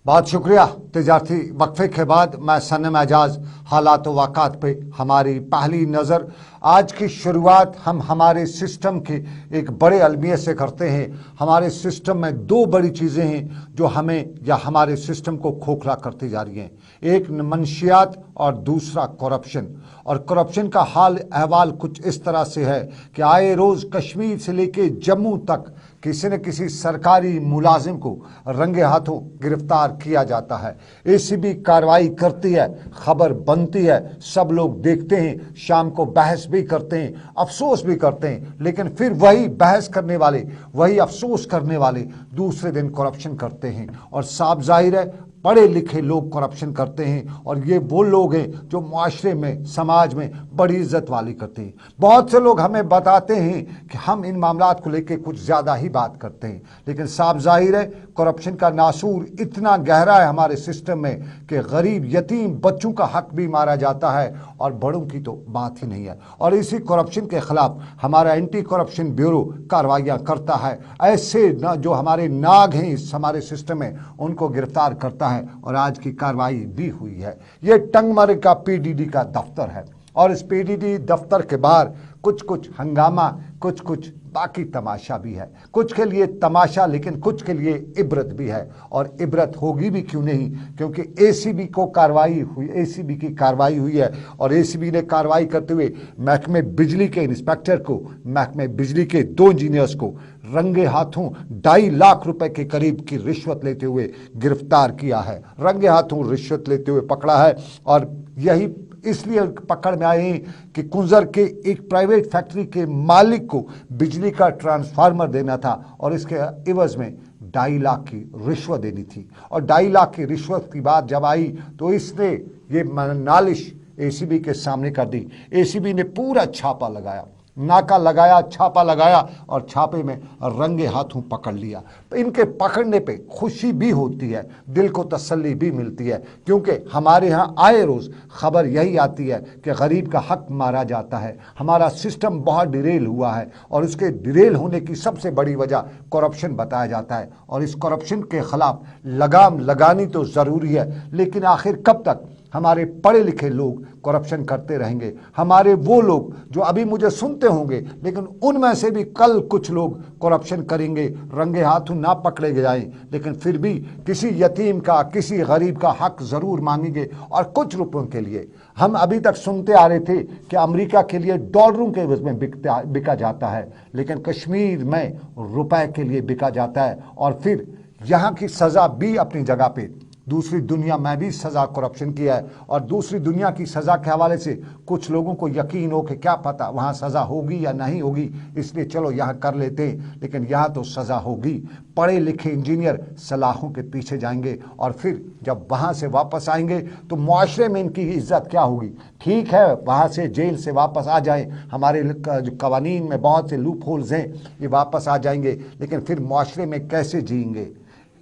बहुत शुक्रिया। तजारती वक्फे के बाद मैं सनम एजाज हालात व वाक़ात पे हमारी पहली नज़र। आज की शुरुआत हम हमारे सिस्टम के एक बड़े अलमिया से करते हैं। हमारे सिस्टम में दो बड़ी चीज़ें हैं जो हमें या हमारे सिस्टम को खोखला करती जा रही हैं, एक मंशियात और दूसरा करप्शन। और करप्शन का हाल अहवाल कुछ इस तरह से है कि आए रोज़ कश्मीर से लेके जम्मू तक किसी न किसी सरकारी मुलाजिम को रंगे हाथों गिरफ्तार किया जाता है। एसीबी कार्रवाई करती है, खबर बनती है, सब लोग देखते हैं, शाम को बहस भी करते हैं, अफसोस भी करते हैं, लेकिन फिर वही बहस करने वाले, वही अफसोस करने वाले दूसरे दिन करप्शन करते हैं। और साफ जाहिर है पढ़े लिखे लोग करप्शन करते हैं, और ये वो लोग हैं जो माशरे में, समाज में बड़ी इज्जत वाली करते हैं। बहुत से लोग हमें बताते हैं कि हम इन मामलात को लेकर कुछ ज़्यादा ही बात करते हैं, लेकिन साफ जाहिर है करप्शन का नासूर इतना गहरा है हमारे सिस्टम में कि गरीब यतीम बच्चों का हक भी मारा जाता है और बड़ों की तो बात ही नहीं है। और इसी करप्शन के खिलाफ हमारा एंटी करप्शन ब्यूरो कार्रवाइयाँ करता है। ऐसे जो हमारे नाग हैं इस हमारे सिस्टम में, उनको गिरफ्तार करता है, और आज की कार्रवाई भी हुई है। ये टंगमर्ग का पीडीडी का दफ्तर है, और इस पीडीडी दफ्तर के बाहर कुछ कुछ हंगामा, कुछ कुछ बाकी तमाशा भी है। कुछ के लिए तमाशा, लेकिन कुछ के लिए इबरत भी है। और इबरत होगी भी क्यों नहीं, क्योंकि एसीबी को कार्रवाई हुई, एसीबी की कार्रवाई हुई है। और एसीबी ने कार्रवाई करते हुए महकमे बिजली के इंस्पेक्टर को, महकमे बिजली के 2 इंजीनियर्स को रंगे हाथों 2.5 लाख रुपए के करीब की रिश्वत लेते हुए गिरफ्तार किया है। रंगे हाथों रिश्वत लेते हुए पकड़ा है। और यही इसलिए पकड़ में आए हैं कि कुंजर के एक प्राइवेट फैक्ट्री के मालिक को बिजली का ट्रांसफार्मर देना था, और इसके एवज में 2.5 लाख की रिश्वत देनी थी। और 2.5 लाख की रिश्वत की बात जब आई तो इसने ये नालिश एसीबी के सामने कर दी। एसीबी ने पूरा छापा लगाया, नाका लगाया, छापा लगाया, और छापे में रंगे हाथों पकड़ लिया। इनके पकड़ने पे खुशी भी होती है, दिल को तसल्ली भी मिलती है, क्योंकि हमारे यहाँ आए रोज़ खबर यही आती है कि गरीब का हक मारा जाता है। हमारा सिस्टम बहुत डिरेल हुआ है, और उसके डिरेल होने की सबसे बड़ी वजह करप्शन बताया जाता है। और इस करप्शन के खिलाफ लगाम लगानी तो ज़रूरी है, लेकिन आखिर कब तक हमारे पढ़े लिखे लोग करप्शन करते रहेंगे? हमारे वो लोग जो अभी मुझे सुनते होंगे, लेकिन उनमें से भी कल कुछ लोग करप्शन करेंगे, रंगे हाथों ना पकड़े जाएं, लेकिन फिर भी किसी यतीम का, किसी गरीब का हक ज़रूर मांगेंगे, और कुछ रुपयों के लिए। हम अभी तक सुनते आ रहे थे कि अमेरिका के लिए डॉलरों के एवज में बिका जाता है, लेकिन कश्मीर में रुपए के लिए बिका जाता है। और फिर यहाँ की सज़ा भी अपनी जगह पे, दूसरी दुनिया में भी सज़ा करप्शन की है, और दूसरी दुनिया की सज़ा के हवाले से कुछ लोगों को यकीन हो कि क्या पता वहाँ सज़ा होगी या नहीं होगी, इसलिए चलो यहाँ कर लेते हैं, लेकिन यहाँ तो सज़ा होगी। पढ़े लिखे इंजीनियर सलाहों के पीछे जाएंगे, और फिर जब वहाँ से वापस आएंगे तो मुआशरे में इनकी इज्जत क्या होगी? ठीक है, वहाँ से जेल से वापस आ जाएं, हमारे जो कवानीन में बहुत से लूप होल्स हैं ये वापस आ जाएंगे, लेकिन फिर मुआशरे में कैसे जिएंगे?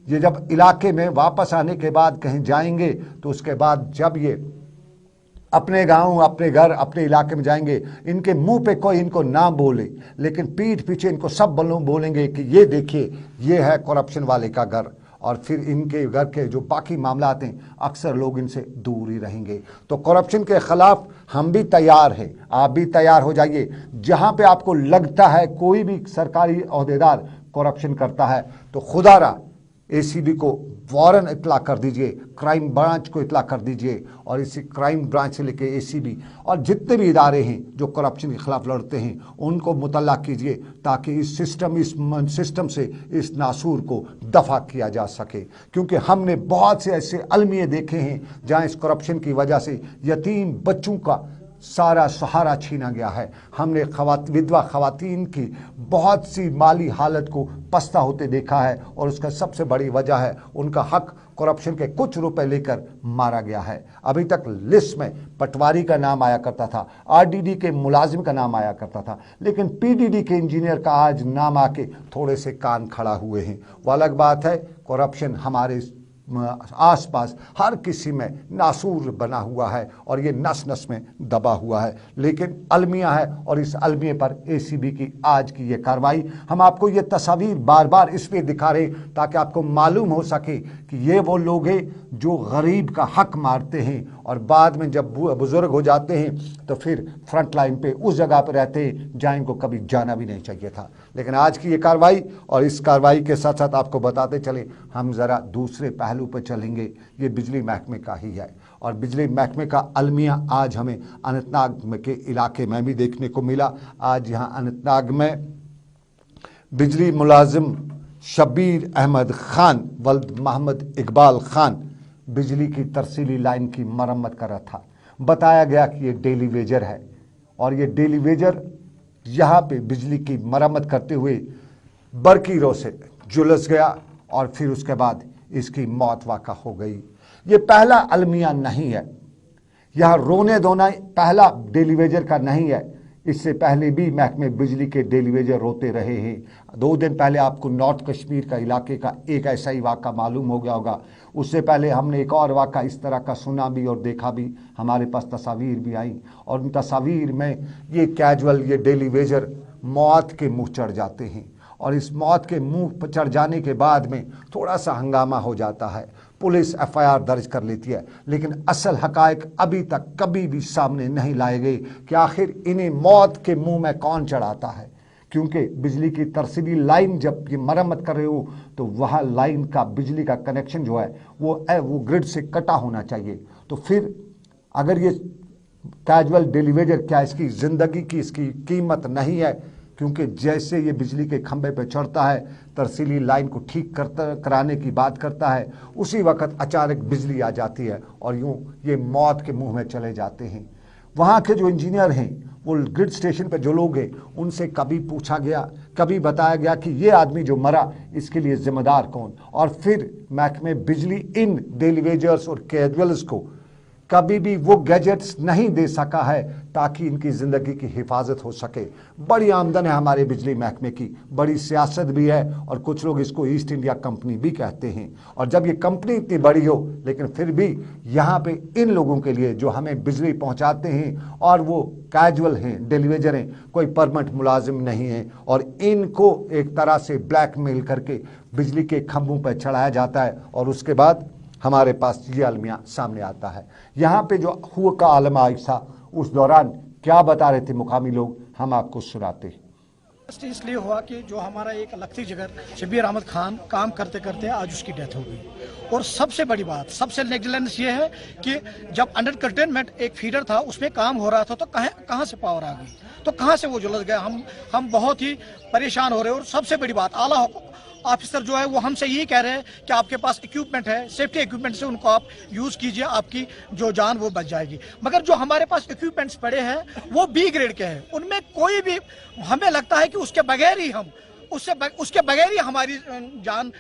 ये जब इलाके में वापस आने के बाद कहीं जाएंगे, तो उसके बाद जब ये अपने गांव, अपने घर, अपने इलाके में जाएंगे, इनके मुंह पे कोई इनको ना बोले, लेकिन पीठ पीछे इनको सब बोलेंगे कि ये देखिए, ये है करप्शन वाले का घर। और फिर इनके घर के जो बाकी मामला आते हैं, अक्सर लोग इनसे दूर ही रहेंगे। तो करप्शन के खिलाफ हम भी तैयार हैं, आप भी तैयार हो जाइए। जहां पे आपको लगता है कोई भी सरकारी ओहदेदार करप्शन करता है, तो खुदारा एसीबी को फौरन इत्तला कर दीजिए, क्राइम ब्रांच को इत्तला कर दीजिए, और इसी क्राइम ब्रांच से लेके एसीबी और जितने भी इदारे हैं जो करप्शन के खिलाफ लड़ते हैं, उनको मुतल्ला कीजिए, ताकि इस सिस्टम से इस नासूर को दफा किया जा सके। क्योंकि हमने बहुत से ऐसे अलमिये देखे हैं जहाँ इस करप्शन की वजह से यतीम बच्चों का सारा सहारा छीना गया है। हमने विधवा खवातीन की बहुत सी माली हालत को पस्ता होते देखा है, और उसका सबसे बड़ी वजह है उनका हक करप्शन के कुछ रुपए लेकर मारा गया है। अभी तक लिस्ट में पटवारी का नाम आया करता था, आरडीडी के मुलाजिम का नाम आया करता था, लेकिन पीडीडी के इंजीनियर का आज नाम आके थोड़े से कान खड़ा हुए हैं। वो अलग बात है, करप्शन हमारे आस पास हर किसी में नासूर बना हुआ है और ये नस नस में दबा हुआ है। लेकिन अलमिया है और इस अलमिया पर एसीबी की आज की ये कार्रवाई, हम आपको ये तस्वीर बार बार इसलिए दिखा रहे ताकि आपको मालूम हो सके कि ये वो लोग हैं जो गरीब का हक मारते हैं और बाद में जब बुजुर्ग हो जाते हैं तो फिर फ्रंट लाइन पे उस जगह पर रहते हैं जहाँ इनको कभी जाना भी नहीं चाहिए था। लेकिन आज की ये कार्रवाई और इस कार्रवाई के साथ साथ आपको बताते चले हम ज़रा दूसरे पहलू पर चलेंगे। ये बिजली महकमे का ही है और बिजली महकमे का अलमिया आज हमें अनंतनाग के इलाके में भी देखने को मिला। आज यहाँ अनंतनाग में बिजली मुलाजिम शब्बीर अहमद खान वल्द मोहम्मद इकबाल खान बिजली की तरसीली लाइन की मरम्मत कर रहा था। बताया गया कि ये डेली वेजर है और ये डेली वेजर यहाँ पे बिजली की मरम्मत करते हुए बरकीरों से झुलस गया और फिर उसके बाद इसकी मौत वाक़ा हो गई। ये पहला अलमिया नहीं है, यहाँ रोने धोना पहला डेली वेजर का नहीं है। इससे पहले भी महकमे बिजली के डेली वेजर रोते रहे हैं। 2 दिन पहले आपको नॉर्थ कश्मीर का इलाके का एक ऐसा ही वाक़ा मालूम हो गया होगा। उससे पहले हमने एक और वाक़ा इस तरह का सुना भी और देखा भी, हमारे पास तस्वीर भी आई और उन तस्वीर में ये कैजुअल ये डेली वेजर मौत के मुँह चढ़ जाते हैं और इस मौत के मुँह पर चढ़ जाने के बाद में थोड़ा सा हंगामा हो जाता है, पुलिस एफआईआर दर्ज कर लेती है। लेकिन असल हकायक अभी तक कभी भी सामने नहीं लाए गए कि आखिर इन्हें मौत के मुंह में कौन चढ़ाता है। क्योंकि बिजली की तरसीली लाइन जब ये मरम्मत कर रहे हो तो वह लाइन का बिजली का कनेक्शन जो है वो ग्रिड से कटा होना चाहिए। तो फिर अगर ये कैजुअल डेली वेजर, क्या इसकी ज़िंदगी की इसकी कीमत नहीं है? क्योंकि जैसे ये बिजली के खंभे पे चढ़ता है, तरसीली लाइन को ठीक कराने की बात करता है, उसी वक्त अचानक बिजली आ जाती है और यूँ ये मौत के मुंह में चले जाते हैं। वहाँ के जो इंजीनियर हैं, वो ग्रिड स्टेशन पे जो लोग हैं, उनसे कभी पूछा गया, कभी बताया गया कि ये आदमी जो मरा इसके लिए जिम्मेदार कौन? और फिर महकमे बिजली इन डेली वेजर्स और कैजुअल्स को कभी भी वो गैजेट्स नहीं दे सका है ताकि इनकी ज़िंदगी की हिफाजत हो सके। बड़ी आमदन है हमारे बिजली महकमे की, बड़ी सियासत भी है और कुछ लोग इसको ईस्ट इंडिया कंपनी भी कहते हैं। और जब ये कंपनी इतनी बड़ी हो, लेकिन फिर भी यहाँ पे इन लोगों के लिए जो हमें बिजली पहुँचाते हैं और वो कैजुअल हैं, डेलीवेजर हैं, कोई परमानेंट मुलाजिम नहीं है और इनको एक तरह से ब्लैकमेल करके बिजली के खंभों पर चढ़ाया जाता है और उसके बाद हमारे पास ये अलमिया सामने आता है। यहाँ पे जो हुआ का आलम आइसा उस दौरान क्या बता रहे थे मुकामी लोग, हम आपको सुनाते हैं। इसलिए हुआ कि जो हमारा एक लखती जिगर शब्बीर अहमद खान काम करते करते आज उसकी डेथ हो गई। और सबसे बड़ी बात, सबसे नेग्लिजेंस ये है कि जब अंडर कंटेनमेंट एक फीडर था उसमें काम हो रहा था तो कहाँ से पावर आ गई, तो कहाँ से वो जुलस गया। हम बहुत ही परेशान हो रहे हैं। और सबसे बड़ी बात, आला ऑफिसर जो है वो हमसे यही कह रहे हैं कि आपके पास इक्विपमेंट है, सेफ्टी इक्विपमेंट से उनको आप यूज़ कीजिए, आपकी जो जान वो बच जाएगी। मगर जो हमारे पास इक्विपमेंट्स पड़े हैं वो बी ग्रेड के हैं, उनमें कोई भी, हमें लगता है कि उसके बगैर ही उसके बगैर ही हमारी जान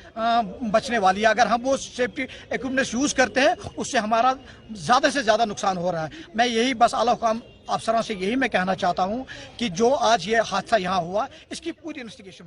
बचने वाली है। अगर हम वो सेफ्टी इक्विपमेंट्स यूज़ करते हैं उससे हमारा ज़्यादा से ज़्यादा नुकसान हो रहा है। मैं यही बस आला हुकाम अफसरों से यही मैं कहना चाहता हूँ कि जो आज ये हादसा यहाँ हुआ इसकी पूरी इन्वेस्टिगेशन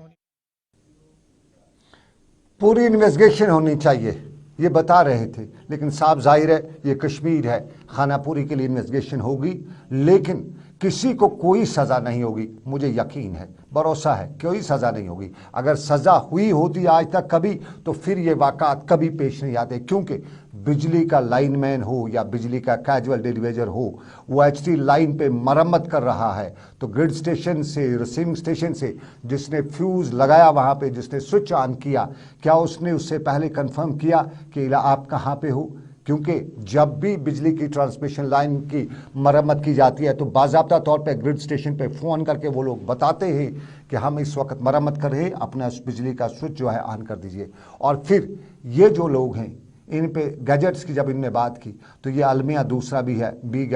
होनी चाहिए, ये बता रहे थे। लेकिन साफ जाहिर है ये कश्मीर है, खानापुरी के लिए इन्वेस्टिगेशन होगी लेकिन किसी को कोई सज़ा नहीं होगी। मुझे यकीन है, भरोसा है, कोई सज़ा नहीं होगी। अगर सज़ा हुई होती आज तक कभी तो फिर ये वाक़ात कभी पेश नहीं आते। क्योंकि बिजली का लाइनमैन हो या बिजली का कैजुअल डेलीवेजर हो, वो एचटी लाइन पे मरम्मत कर रहा है तो ग्रिड स्टेशन से, रिसीविंग स्टेशन से जिसने फ्यूज़ लगाया, वहाँ पे जिसने स्विच ऑन किया, क्या उसने उससे पहले कंफर्म किया कि आप कहाँ पे हो? क्योंकि जब भी बिजली की ट्रांसमिशन लाइन की मरम्मत की जाती है तो बाज़ाब्ता तौर पे ग्रिड स्टेशन पे फ़ोन करके वो लोग बताते हैं कि हम इस वक्त मरम्मत कर रहे हैं, अपना बिजली का स्विच जो है ऑन कर दीजिए। और फिर ये जो लोग हैं इन पे गैजेट्स की जब इनने बात की तो ये अलमिया दूसरा भी है, बी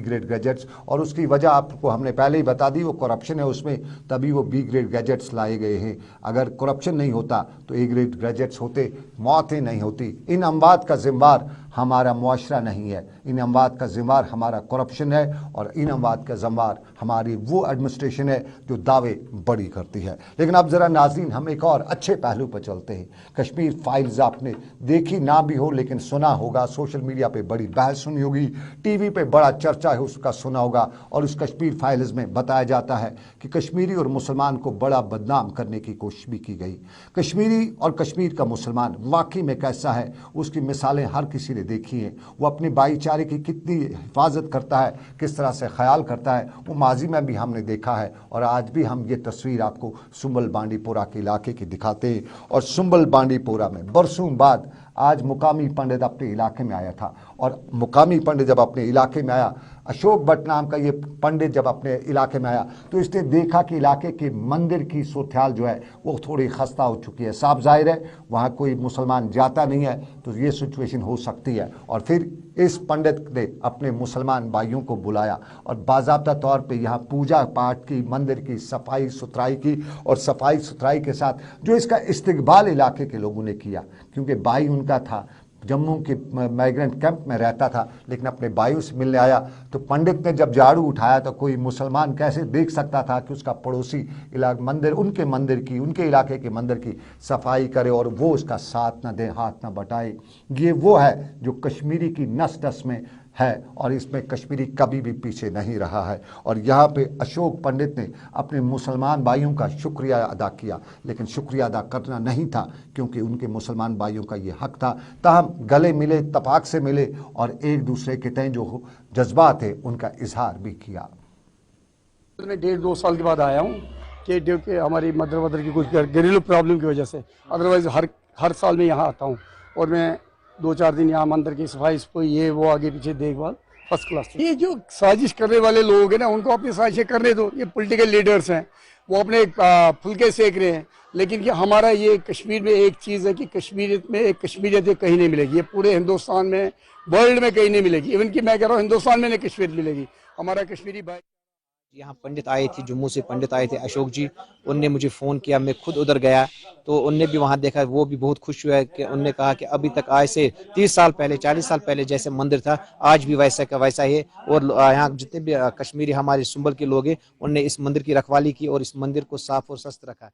ग्रेड गैजेट्स, और उसकी वजह आपको हमने पहले ही बता दी, वो करप्शन है उसमें, तभी वो बी ग्रेड गैजेट्स लाए गए हैं। अगर करप्शन नहीं होता तो ए ग्रेड गैजेट्स होते, मौतें नहीं होती। इन अमवात का जिम्मेदार हमारा मुआशरा नहीं है। इन अमवात का ज़िम्मेदार हमारा करप्शन है और इन अमवात का ज़िम्मेदार हमारी वो एडमिनिस्ट्रेशन है जो दावे बड़ी करती है। लेकिन अब ज़रा नाज़रीन हम एक और अच्छे पहलू पर चलते हैं। कश्मीर फाइल्स आपने देखी ना भी हो लेकिन सुना होगा, सोशल मीडिया पे बड़ी बहस सुनी होगी, टीवी पे बड़ा चर्चा है उसका सुना होगा। और उस कश्मीर फाइल्स में बताया जाता है कि कश्मीरी और मुसलमान को बड़ा बदनाम करने की कोशिश भी की गई। कश्मीरी और कश्मीर का मुसलमान वाकई में कैसा है उसकी मिसालें हर किसी ने देखी हैं। वो अपने भाईचारे की कितनी हिफाजत करता है, किस तरह से ख्याल करता है, वो माजी में भी हमने देखा है। और आज भी हम ये तस्वीर आपको सुंबल बांडीपोरा के इलाके की दिखाते हैं। और सुंबल बांडीपोरा में बरसों बाद आज मुकामी पंडित अपने इलाके में आया था। और मुकामी पंडित जब अपने इलाके में आया, अशोक भट्ट नाम का ये पंडित जब अपने इलाके में आया तो इसने देखा कि इलाके के मंदिर की सूरत-ए-हाल जो है वो थोड़ी खस्ता हो चुकी है। साफ जाहिर है वहाँ कोई मुसलमान जाता नहीं है तो ये सिचुएशन हो सकती है। और फिर इस पंडित ने अपने मुसलमान भाइयों को बुलाया और बाज़ाब्ता तौर पे यहाँ पूजा पाठ की, मंदिर की सफाई सुथराई की। और सफाई सुथराई के साथ जो इसका इस्तकबाल इलाके के लोगों ने किया, क्योंकि भाई उनका था जम्मू के माइग्रेंट कैंप में रहता था लेकिन अपने भाइयों से मिलने आया, तो पंडित ने जब झाड़ू उठाया तो कोई मुसलमान कैसे देख सकता था कि उसका पड़ोसी मंदिर, उनके मंदिर की, उनके इलाके के मंदिर की सफाई करे और वो उसका साथ न दे, हाथ न बटाए। ये वो है जो कश्मीरी की नस नस में है और इसमें कश्मीरी कभी भी पीछे नहीं रहा है। और यहाँ पे अशोक पंडित ने अपने मुसलमान भाइयों का शुक्रिया अदा किया, लेकिन शुक्रिया अदा करना नहीं था क्योंकि उनके मुसलमान भाइयों का ये हक था। ताहम गले मिले, तपाक से मिले और एक दूसरे के तय जो जज्बात है उनका इजहार भी किया। मैं 1.5-2 साल के बाद आया हूँ कि हमारी मदर वदर की कुछ घरेलू प्रॉब्लम की वजह से, अदरवाइज हर साल में यहाँ आता हूँ। और मैं 2-4 दिन यहाँ मंदिर की सफाई ये वो आगे पीछे देखभाल फर्स्ट क्लास। ये जो साजिश करने वाले लोग हैं ना, उनको अपनी साजिशें करने दो। ये पॉलिटिकल लीडर्स हैं, वो अपने फुलके सेक रहे हैं। लेकिन कि हमारा ये कश्मीर में एक चीज़ है कि कश्मीरियत में एक कश्मीरियत कहीं नहीं मिलेगी। ये पूरे हिंदुस्तान में, वर्ल्ड में कहीं नहीं मिलेगी। इवन कि मैं कह रहा हूँ हिंदुस्तान में नहीं कश्मीर मिलेगी। हमारा कश्मीरी भाई यहाँ पंडित आए थे, जम्मू से पंडित आए थे अशोक जी, उनने मुझे फ़ोन किया, मैं खुद उधर गया तो उनने भी वहाँ देखा, वो भी बहुत खुश हुआ कि उनने कहा कि अभी तक आज से 30 साल पहले, 40 साल पहले जैसे मंदिर था आज भी वैसा का वैसा है। और यहाँ जितने भी कश्मीरी हमारे सुंबल के लोग हैं उनने इस मंदिर की रखवाली की और इस मंदिर को साफ और स्वस्थ रखा।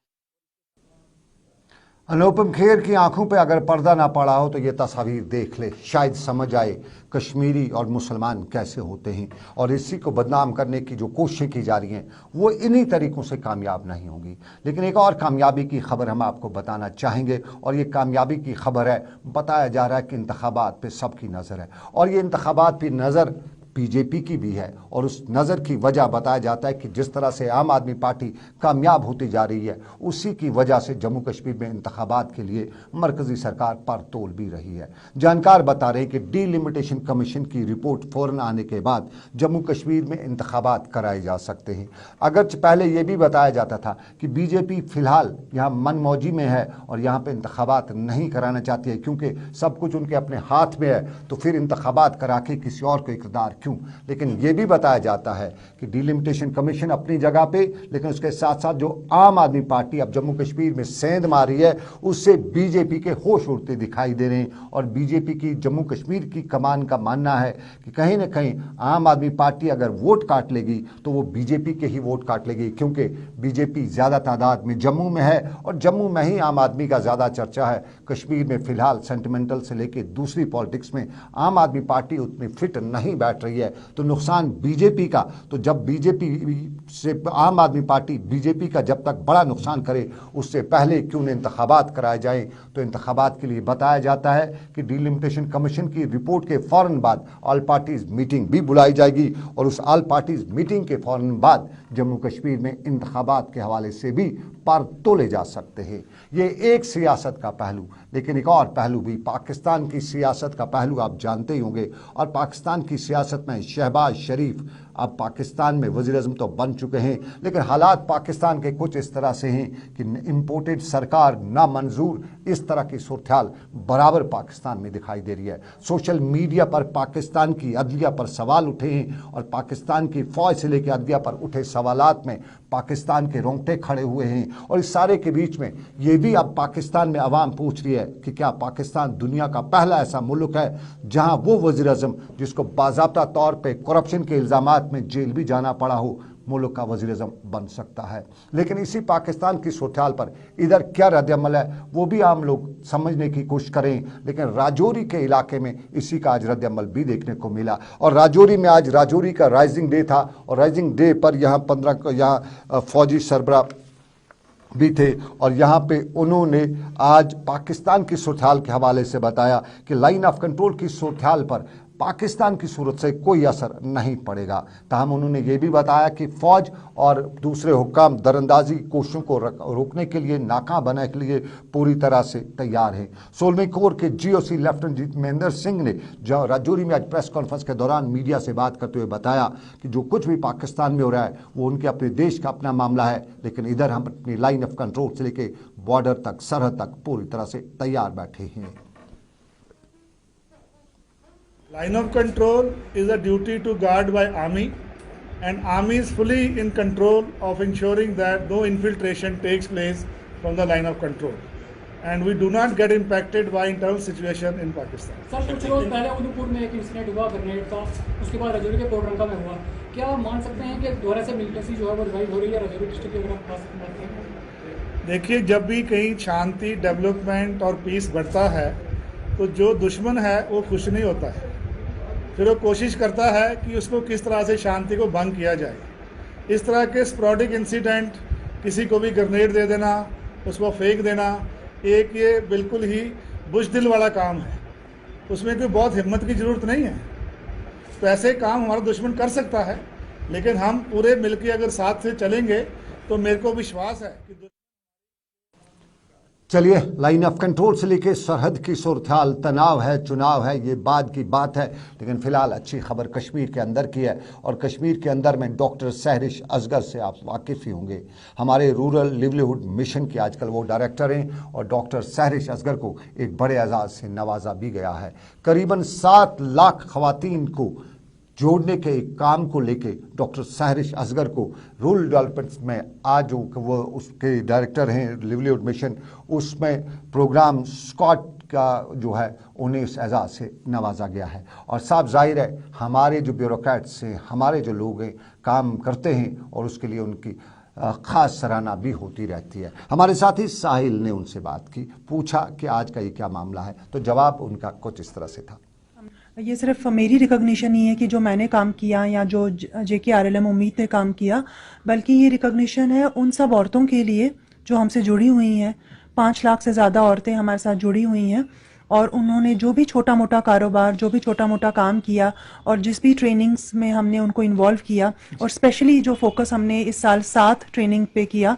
अनुपम खेर की आंखों पे अगर पर्दा ना पड़ा हो तो ये तस्वीर देख ले, शायद समझ आए कश्मीरी और मुसलमान कैसे होते हैं। और इसी को बदनाम करने की जो कोशिशें की जा रही हैं वो इन्हीं तरीक़ों से कामयाब नहीं होंगी। लेकिन एक और कामयाबी की खबर हम आपको बताना चाहेंगे और ये कामयाबी की खबर है, बताया जा रहा है कि इंतखाबात पे सबकी नज़र है और ये इंतखाबात पे नज़र बीजेपी की भी है। और उस नज़र की वजह बताया जाता है कि जिस तरह से आम आदमी पार्टी कामयाब होती जा रही है उसी की वजह से जम्मू कश्मीर में इंतखाबात के लिए मरकज़ी सरकार पर तोल भी रही है। जानकार बता रहे हैं कि डिलिमिटेशन कमीशन की रिपोर्ट फ़ौरन आने के बाद जम्मू कश्मीर में इंतखाबात कराए जा सकते हैं। अगरचे पहले ये भी बताया जाता था कि बीजेपी फ़िलहाल यहाँ मनमौजी में है और यहाँ पर इंतखाबात नहीं कराना चाहती है क्योंकि सब कुछ उनके अपने हाथ में है, तो फिर इंतखाबात करा के किसी और को इक़्तिदार क्यों। लेकिन यह भी बताया जाता है कि डिलिमिटेशन कमीशन अपनी जगह पे, लेकिन उसके साथ साथ जो आम आदमी पार्टी अब जम्मू कश्मीर में सेंध मारी है उससे बीजेपी के होश उड़ते दिखाई दे रहे हैं। और बीजेपी की जम्मू कश्मीर की कमान का मानना है कि कहीं ना कहीं आम आदमी पार्टी अगर वोट काट लेगी तो वो बीजेपी के ही वोट काट लेगी, क्योंकि बीजेपी ज़्यादा तादाद में जम्मू में है और जम्मू में ही आम आदमी का ज़्यादा चर्चा है। कश्मीर में फ़िलहाल सेंटिमेंटल से लेकर दूसरी पॉलिटिक्स में आम आदमी पार्टी उतनी फिट नहीं बैठ रही है, तो नुकसान बीजेपी का। तो जब बीजेपी से आम आदमी पार्टी बीजेपी का जब तक बड़ा नुकसान करे उससे पहले क्यों न इंतखाबात कराए जाएं। तो इंतखाबात के लिए बताया जाता है कि डिलिमिटेशन कमीशन की रिपोर्ट के फ़ौरन बाद ऑल पार्टीज मीटिंग भी बुलाई जाएगी और उस ऑल पार्टीज मीटिंग के फ़ौरन बाद जम्मू कश्मीर में इंतखाबात के हवाले से भी पर तोले जा सकते हैं। ये एक सियासत का पहलू, लेकिन एक और पहलू भी पाकिस्तान की सियासत का पहलू आप जानते ही होंगे। और पाकिस्तान की सियासत में शहबाज शरीफ अब पाकिस्तान में वज़ीर आज़म तो बन चुके हैं, लेकिन हालात पाकिस्तान के कुछ इस तरह से हैं कि इम्पोर्टेड सरकार ना मंजूर, इस तरह की सूरत-ए-हाल बराबर पाकिस्तान में दिखाई दे रही है। सोशल मीडिया पर पाकिस्तान की अदलिया पर सवाल उठे हैं और पाकिस्तान की फ़ौज से लेकर अदलिया पर उठे सवालात में पाकिस्तान के रोंगटे खड़े हुए हैं। और इस सारे के बीच में ये भी अब पाकिस्तान में अवाम पूछ रही है कि क्या पाकिस्तान दुनिया का पहला ऐसा मुल्क है जहां वो वज़ीर आज़म जिसको बाज़ाब्ता तौर पे करप्शन के इल्ज़ामात में जेल भी जाना पड़ा हो, मुल्क का वज़ीर आज़म बन सकता है। लेकिन इसी पाकिस्तान की सूरत-ए-हाल पर इधर क्या रद्द-ए-अमल है वो भी आम लोग समझने की कोशिश करें। लेकिन राजौरी के इलाके में इसी का आज रद्द-ए-अमल भी देखने को मिला। और राजौरी में आज राजौरी का राइजिंग डे था और राइजिंग डे पर यहाँ 15 को यहाँ फौजी सरबराह भी थे और यहाँ पे उन्होंने आज पाकिस्तान की सूरत-ए-हाल के हवाले से बताया कि लाइन ऑफ कंट्रोल की सूरत-ए-हाल पर पाकिस्तान की सूरत से कोई असर नहीं पड़ेगा। ताहम उन्होंने ये भी बताया कि फ़ौज और दूसरे हुक्काम दरअंदाजी कोशिशों को रोकने के लिए, नाकाम बनाने के लिए पूरी तरह से तैयार हैं। 16वीं कोर के GOC लेफ्टिनेंट महेंद्र सिंह ने जो राजौरी में आज प्रेस कॉन्फ्रेंस के दौरान मीडिया से बात करते हुए बताया कि जो कुछ भी पाकिस्तान में हो रहा है वो उनके अपने देश का अपना मामला है, लेकिन इधर हम अपनी लाइन ऑफ कंट्रोल से लेकर बॉर्डर तक, सरहद तक पूरी तरह से तैयार बैठे हैं। Line of control is a duty to guard by army, and army is fully in control of ensuring that no infiltration takes place from the line of control, and we do not get impacted by internal situation in Pakistan. Sir कुछ रोज पहले उधमपुर में एक incident हुआ grenade का, उसके बाद राजौरी के कोटरंगा में हुआ। क्या आप मान सकते हैं कि दोबारा से मिलिटेंसी जो है वो रिवाइव हो रही है राजौरी डिस्ट्रिक्ट की अगर आप बात करें? देखिए, जब भी कहीं शांति, डेवलपमेंट और पीस बढ़ता है तो जो दुश्मन है वो खुश नहीं होता है, फिर वो कोशिश करता है कि उसको किस तरह से शांति को भंग किया जाए। इस तरह के स्पॉराडिक इंसिडेंट, किसी को भी ग्रेनेड दे देना, उसको फेंक देना, एक ये बिल्कुल ही बुज़दिल वाला काम है, उसमें कोई बहुत हिम्मत की ज़रूरत नहीं है। तो ऐसे काम हमारा दुश्मन कर सकता है, लेकिन हम पूरे मिलकर अगर साथ से चलेंगे तो मेरे को विश्वास है कि चलिए, लाइन ऑफ कंट्रोल से लेके सरहद की सूरत-ए-हाल, तनाव है, चुनाव है, ये बाद की बात है। लेकिन फ़िलहाल अच्छी खबर कश्मीर के अंदर की है और कश्मीर के अंदर में डॉक्टर सहरिश असगर से आप वाकिफ़ ही होंगे। हमारे रूरल लिवलीहुड मिशन के आजकल वो डायरेक्टर हैं और डॉक्टर सहरिश असगर को एक बड़े एजाज़ से नवाजा भी गया है। करीबन 7 लाख ख़वातीन को जोड़ने के एक काम को लेके डॉक्टर सहरिश असगर को रूरल डेवलपमेंट में आज वो उसके डायरेक्टर हैं लिवलीहुड मिशन, उसमें प्रोग्राम स्कॉट का जो है उन्हें इस एजाज़ से नवाजा गया है। और साफ जाहिर है हमारे जो ब्यूरोक्रेट्स हैं, हमारे जो लोग हैं, काम करते हैं और उसके लिए उनकी ख़ास सराहना भी होती रहती है। हमारे साथी साहिल ने उनसे बात की, पूछा कि आज का ये क्या मामला है, तो जवाब उनका कुछ इस तरह से था। ये सिर्फ मेरी रिकॉग्निशन नहीं है कि जो मैंने काम किया या जो JKRLM उम्मीद ने काम किया, बल्कि ये रिकॉग्निशन है उन सब औरतों के लिए जो हमसे जुड़ी हुई हैं। 5 लाख से ज़्यादा औरतें हमारे साथ जुड़ी हुई हैं और उन्होंने जो भी छोटा मोटा कारोबार, जो भी छोटा मोटा काम किया और जिस भी ट्रेनिंग्स में हमने उनको इन्वॉल्व किया, और स्पेशली जो फोकस हमने इस साल 7 ट्रेनिंग पे किया,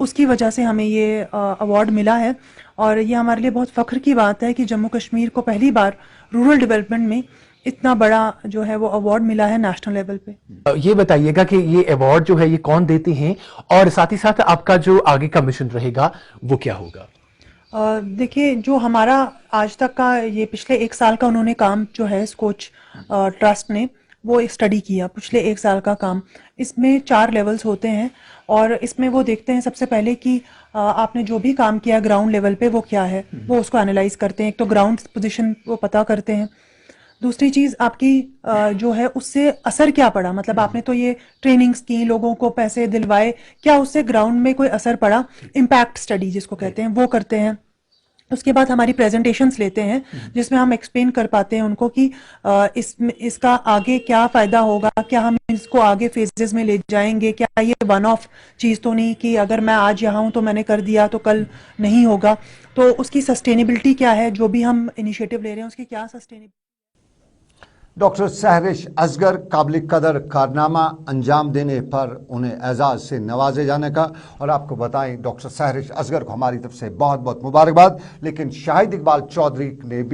उसकी वजह से हमें ये अवार्ड मिला है। और ये हमारे लिए बहुत फ़ख्र की बात है कि जम्मू कश्मीर को पहली बार रूरल डेवलपमेंट में इतना बड़ा जो है वो अवार्ड मिला है नेशनल लेवल पे। ये बताइएगा कि ये अवार्ड जो है ये कौन देते हैं और साथ ही साथ आपका जो आगे का मिशन रहेगा वो क्या होगा? देखिए, जो हमारा आज तक का ये पिछले 1 साल का उन्होंने काम जो है स्कोच ट्रस्ट ने वो एक स्टडी किया, पिछले 1 साल का काम। इसमें 4 लेवल्स होते हैं और इसमें वो देखते हैं सबसे पहले कि आपने जो भी काम किया ग्राउंड लेवल पे वो क्या है, वो उसको एनालाइज करते हैं। एक तो ग्राउंड पोजीशन वो पता करते हैं, दूसरी चीज़ आपकी जो है उससे असर क्या पड़ा, मतलब आपने तो ये ट्रेनिंग्स की, लोगों को पैसे दिलवाए, क्या उससे ग्राउंड में कोई असर पड़ा, इम्पैक्ट स्टडी जिसको कहते हैं वो करते हैं। उसके बाद हमारी प्रेजेंटेशंस लेते हैं जिसमें हम एक्सप्लेन कर पाते हैं उनको कि इसका आगे क्या फ़ायदा होगा, क्या हम इसको आगे फेजेस में ले जाएंगे, क्या ये वन ऑफ चीज़ तो नहीं कि अगर मैं आज यहाँ हूँ तो मैंने कर दिया तो कल नहीं होगा। तो उसकी सस्टेनेबिलिटी क्या है, जो भी हम इनिशिएटिव ले रहे हैं उसकी क्या सस्टेनेबिलिटी। डॉक्टर सहरिश असगर काबिल कदर कारनामा अंजाम देने पर उन्हें एजाज़ से नवाजे जाने का, और आपको बताएं डॉक्टर सहरिश असगर को हमारी तरफ से बहुत बहुत मुबारकबाद। लेकिन शाहिद इकबाल चौधरी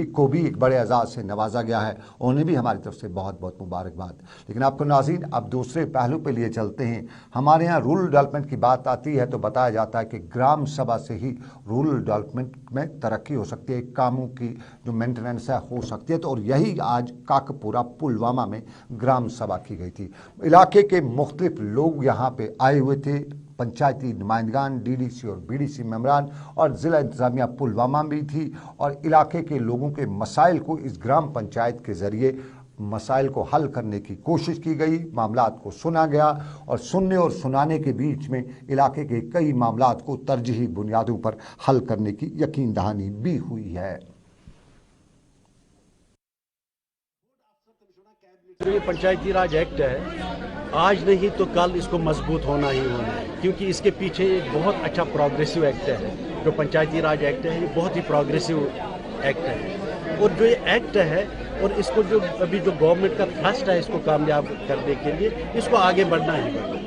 को भी एक बड़े एजाज़ से नवाजा गया है, उन्हें भी हमारी तरफ से बहुत बहुत मुबारकबाद। लेकिन आपको नाज़रीन अब दूसरे पहलू पे लिए चलते हैं। हमारे यहाँ रूरल डेवलपमेंट की बात आती है तो बताया जाता है कि ग्राम सभा से ही रूरल डेवलपमेंट में तरक्की हो सकती है, कामों की जो मेंटेनेंस है हो सकती है। तो और यही आज काकपुरा पुलवामा में ग्राम सभा की गई थी। इलाके के मुख्तलिफ लोग यहाँ पे आए हुए थे, पंचायती नुमाइंदगान, डीडीसी और बीडीसी मेंबरान, और ज़िला इंतज़ामिया पुलवामा भी थी। और इलाके के लोगों के मसाइल को इस ग्राम पंचायत के ज़रिए मसाइल को हल करने की कोशिश की गई, मामलात को सुना गया, और सुनने और सुनाने के बीच में इलाके के कई मामलात को तरजीही बुनियादों पर हल करने की यकीन दहानी भी हुई है। ये पंचायती राज एक्ट है, आज नहीं तो कल इसको मजबूत होना ही होना है, क्योंकि इसके पीछे एक बहुत अच्छा प्रोग्रेसिव एक्ट है। जो पंचायती राज एक्ट है ये बहुत ही प्रोग्रेसिव एक्ट है, और जो ये एक्ट है और इसको जो अभी जो गवर्नमेंट का थ्रस्ट है इसको कामयाब करने के लिए इसको आगे बढ़ना ही बढ़ना।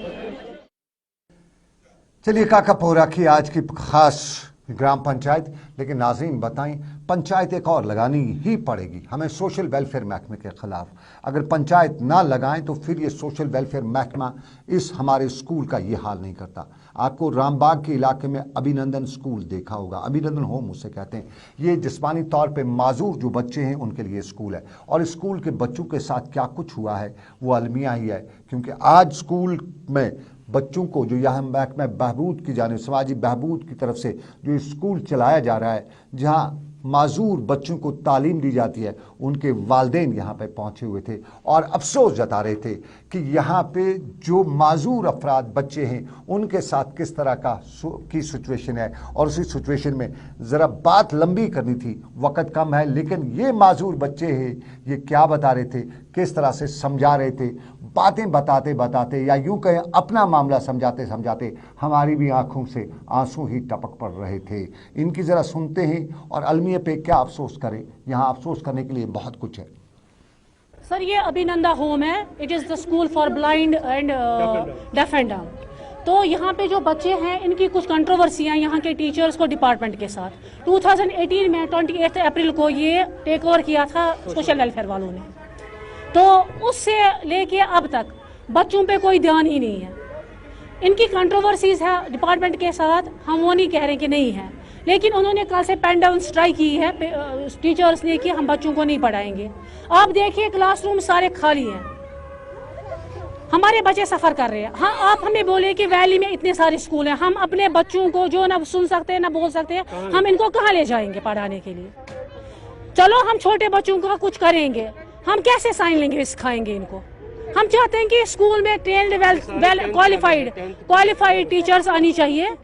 चलिए काकापोरा की आज की खास ग्राम पंचायत। लेकिन नाज़रीन बताएं, पंचायत एक और लगानी ही पड़ेगी हमें सोशल वेलफेयर महकमे के ख़िलाफ़। अगर पंचायत ना लगाएं तो फिर ये सोशल वेलफेयर महकमा इस हमारे स्कूल का ये हाल नहीं करता। आपको रामबाग के इलाके में अभिनंदन स्कूल देखा होगा, अभिनंदन होम उसे कहते हैं। ये जिस्मानी तौर पे माजूर जो बच्चे हैं उनके लिए स्कूल है, और स्कूल के बच्चों के साथ क्या कुछ हुआ है वो अलमिया ही है। क्योंकि आज स्कूल में बच्चों को जो यहाँ महकमा बहबूद की जाने समाजी बहबूद की तरफ से जो स्कूल चलाया जा रहा है, जहाँ माजूर बच्चों को तालीम दी जाती है, उनके वालिदैन यहाँ पे पहुँचे हुए थे और अफसोस जता रहे थे कि यहाँ पे जो माजूर अफराद बच्चे हैं उनके साथ किस तरह की सिचुएशन है। और उसी सिचुएशन में ज़रा बात लंबी करनी थी, वक़्त कम है, लेकिन ये माजूर बच्चे हैं, ये क्या बता रहे थे, किस तरह से समझा रहे थे, बातें बताते बताते या यूँ कहें अपना मामला समझाते समझाते हमारी भी आंखों से आंसू ही टपक पड़ रहे थे। इनकी ज़रा सुनते हैं और अलमिया पे क्या अफसोस करें। यहाँ अफसोस करने के लिए बहुत कुछ है। सर, ये अभिनंदा होम है, it is the school for blind and deaf and dumb. तो यहाँ पे जो बच्चे हैं इनकी कुछ कंट्रोवर्सियाँ यहाँ के टीचर्स को डिपार्टमेंट के साथ 2018 में 28 अप्रैल को ये टेक ओवर किया था सोशल वेलफेयर वालों ने। तो उससे लेके अब तक बच्चों पे कोई ध्यान ही नहीं है। इनकी कंट्रोवर्सीज है डिपार्टमेंट के साथ, हम वो नहीं कह रहे कि नहीं है, लेकिन उन्होंने कल से पेन डाउन स्ट्राइक की है टीचर्स ने कि हम बच्चों को नहीं पढ़ाएंगे। आप देखिए क्लासरूम सारे खाली हैं, हमारे बच्चे सफ़र कर रहे हैं। हाँ, आप हमें बोले कि वैली में इतने सारे स्कूल हैं, हम अपने बच्चों को जो ना सुन सकते हैं ना बोल सकते हैं, हम इनको कहाँ ले जाएंगे पढ़ाने के लिए। चलो हम छोटे बच्चों का कुछ करेंगे, हम कैसे साइन लैंग्वेज सिखाएंगे इनको। हम चाहते हैं कि स्कूल में ट्रेन्ड वेल क्वालिफाइड टीचर्स आनी चाहिए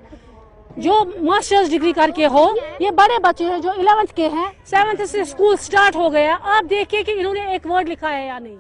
जो मास्टर्स डिग्री करके हो। ये बड़े बच्चे हैं जो 11th के हैं, 7th से स्कूल स्टार्ट हो गया, आप देखिए कि इन्होंने एक वर्ड लिखा है या नहीं।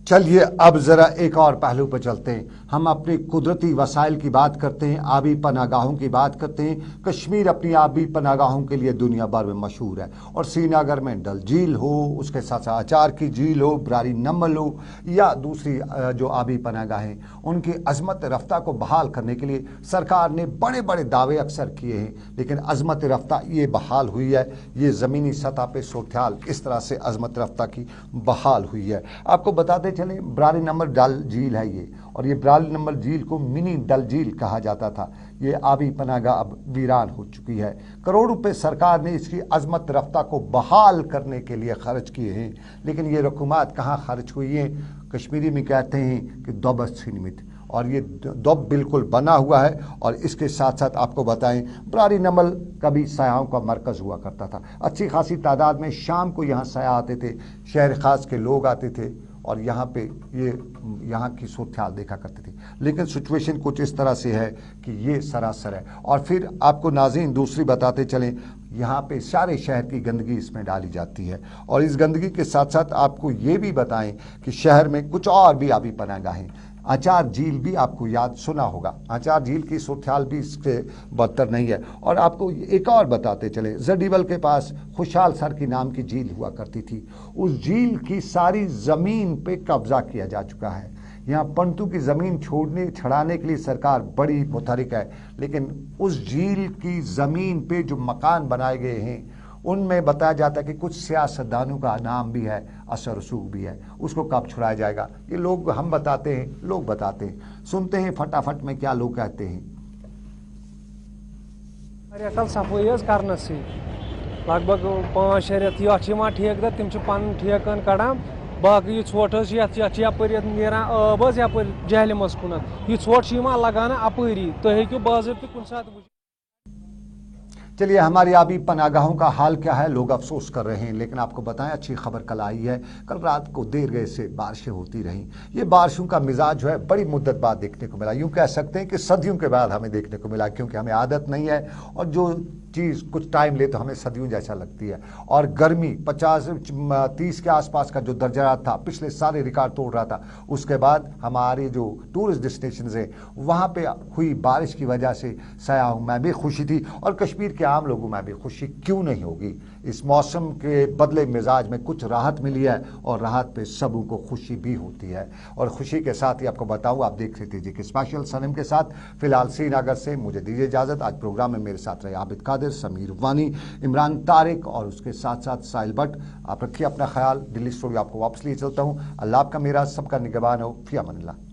चलिए अब ज़रा एक और पहलू पर चलते हैं। हम अपने कुदरती वसाइल की बात करते हैं, आबी पनागाहों की बात करते हैं। कश्मीर अपनी आबी पनागाहों के लिए दुनिया भर में मशहूर है, और श्रीनगर में डल झील हो, उसके साथ साथ आचार की झील हो, ब्रारी नम्बल हो, या दूसरी जो आबी पनागाहें, उनकी अजमत रफ्ता को बहाल करने के लिए सरकार ने बड़े बड़े दावे अक्सर किए हैं, लेकिन अजमत रफ्ता ये बहाल हुई है। ये ज़मीनी सतह पे सूरत इस तरह से अजमत रफ्ता की बहाल हुई है। आपको बताते चले, ब्रारी नंबर डल झील है ये, और ये ब्रारी नंबर झील को मिनी डल झील कहा जाता था। ये आबी पनागाह अब वीरान हो चुकी है। करोड़ रुपए सरकार ने इसकी अजमत रफ्ता को बहाल करने के लिए खर्च किए हैं, लेकिन ये रकूमात कहाँ खर्च हुई हैं? कश्मीरी में कहते हैं कि दोबत सिनिमित, और ये दोब बिल्कुल बना हुआ है। और इसके साथ साथ आपको बताएं, ब्रारी नमल कभी सयाहों का मरकज़ हुआ करता था। अच्छी खासी तादाद में शाम को यहाँ सयाह आते थे, शहर ख़ास के लोग आते थे और यहाँ पे ये यहाँ की सूरत देखा करते थे। लेकिन सिचुएशन कुछ इस तरह से है कि ये सरासर है। और फिर आपको नाज़रीन दूसरी बताते चलें, यहाँ पे सारे शहर की गंदगी इसमें डाली जाती है, और इस गंदगी के साथ साथ आपको ये भी बताएं कि शहर में कुछ और भी आबी पनागाहें आचार झील भी आपको याद सुना होगा, आचार झील की सूरत भी इससे बदतर नहीं है। और आपको एक और बताते चले, जडीबल के पास खुशहाल सर की नाम की झील हुआ करती थी, उस झील की सारी ज़मीन पे कब्जा किया जा चुका है। यहाँ पंतु की ज़मीन छड़ाने के लिए सरकार बड़ी मुतहरिक है, लेकिन उस झील की ज़मीन पे जो मकान बनाए गए हैं उनमें बताया जाता है कि कुछ सियासतदानों का नाम भी है, असर रसूख भी है, उसको कब छुड़ाया जाएगा? ये लोग हम बताते हैं, लोग बताते हैं, सुनते हैं फटाफट में क्या लोग कहते हैं। सफाई कर लगभग 5-6 रेत ये ठेकेदार तम ठेकन कड़ान बाकी ोट यपर नीरान आब यप जहलमस कुन यह ोट लगाना अपरी तुम हेकू बाज़ाब्त कुन सात। चलिए, हमारी आबी पनागाहों का हाल क्या है? लोग अफसोस कर रहे हैं, लेकिन आपको बताएं अच्छी खबर कल आई है। कल रात को देर गए से बारिशें होती रहीं। ये बारिशों का मिजाज जो है बड़ी मुद्दत बाद देखने को मिला, यूँ कह सकते हैं कि सदियों के बाद हमें देखने को मिला, क्योंकि हमें आदत नहीं है और जो चीज़ कुछ टाइम ले तो हमें सदियों जैसा लगती है। और गर्मी 50-30 के आसपास का जो दर्जा था, पिछले सारे रिकॉर्ड तोड़ रहा था, उसके बाद हमारे जो टूरिस्ट डेस्टिनेशन हैं वहाँ पे हुई बारिश की वजह से सयाहों में भी खुशी थी और कश्मीर के आम लोगों में भी खुशी क्यों नहीं होगी। इस मौसम के बदले मिजाज में कुछ राहत मिली है और राहत पे सबों को खुशी भी होती है। और खुशी के साथ ही आपको बताऊं, आप देख रहे थे जी कि स्पेशल सनम के साथ फिलहाल श्रीनगर से मुझे दीजिए इजाज़त। आज प्रोग्राम में मेरे साथ रहे आबिद कादिर, समीर वानी, इमरान तारिक और उसके साथ साथ साहिल भट्ट। आप रखिए अपना ख्याल। दिल्ली स्टूडियो आपको वापस लिए चलता हूँ। अल्लाह आपका मेरा सबका निगहबान हो। फी अमान अल्लाह।